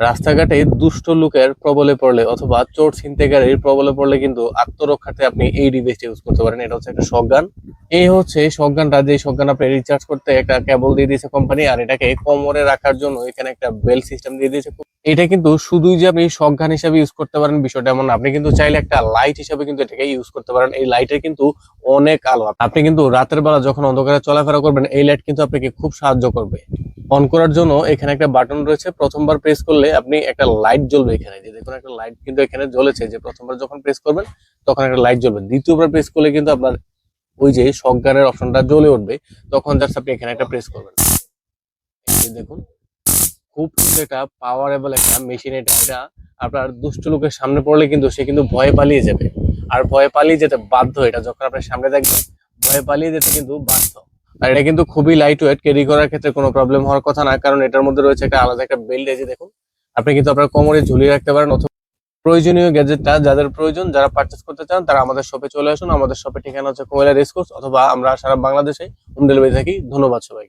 রাস্তাঘাটে দুষ্ট লোকের প্রবলে পড়লে অথবা চোর ছিনতাইকারীর প্রবলে পড়লে কিন্তু আত্মরক্ষার্থে আপনি এই ডিভাইসটা ইউজ করতে পারেন। এটা হচ্ছে একটা শটগান। এই হচ্ছে শটগানটা, যে শটগান আপনি রিচার্জ করতে একটা কেবল দিয়ে দিয়েছে কোম্পানি, আর এটাকে কোমরে রাখার জন্য এখানে একটা বেল্ট সিস্টেম দিয়ে দিয়েছে। এটা কিন্তু শুধুই যে আপনি শটগান হিসেবে ইউজ করতে পারেন বিষয়টা এমন না, আপনি কিন্তু চাইলে একটা লাইট হিসেবে কিন্তু এটাকে ইউজ করতে পারেন। এই লাইটের কিন্তু অনেক আলো, আপনি কিন্তু রাতের বেলা যখন অন্ধকারে চলাফেরা করবেন এই লাইট কিন্তু আপনাকে খুব সাহায্য করবে। অন করার জন্য এখানে একটা বাটন রয়েছে, প্রথমবার প্রেস করলে আপনি একটা লাইট জ্বলবে। এখানে যে দেখুন একটা লাইট কিন্তু এখানে জ্বলেছে, যে প্রথমবার যখন প্রেস করবেন তখন একটা লাইট জ্বলবে। দ্বিতীয়বার প্রেস করলে কিন্তু আপনার ওই যে শটগানের অপশনটা জ্বলে উঠবে, তখন জাস্ট আপনি এখানে একটা প্রেস করবেন। এই যে দেখুন, খুব কিন্তু এটা পাওয়ারেবল একটা মেশিন। এটা আপনার দুষ্ট লোকের সামনে পড়লে কিন্তু সে কিন্তু ভয়ে পালিয়ে যাবে, আর ভয়ে পালিয়ে যেতে বাধ্য। এটা যখন আপনার সামনে থাকবে ভয়ে পালিয়ে যেতে কিন্তু বাধ্য। আর এটা কিন্তু খুবই লাইট ওয়েট, ক্যারি করার ক্ষেত্রে কোনো প্রবলেম হওয়ার কথা না, কারণ এটার মধ্যে রয়েছে একটা আলাদা একটা বেল্ট। এই যে দেখুন, আপনি কিন্তু আপনার কোমরে ঝুলিয়ে রাখতে পারেন। অথবা প্রয়োজনীয় গ্যাজেটটা যাদের প্রয়োজন, যারা পারচেস করতে চান তারা আমাদের শপে চলে আসুন। আমাদের শপের ঠিকানা হচ্ছে কুমিল্লা রেসকোর্স, অথবা আমরা সারা বাংলাদেশে হোম ডেলিভারি থাকি। ধন্যবাদ সবাই।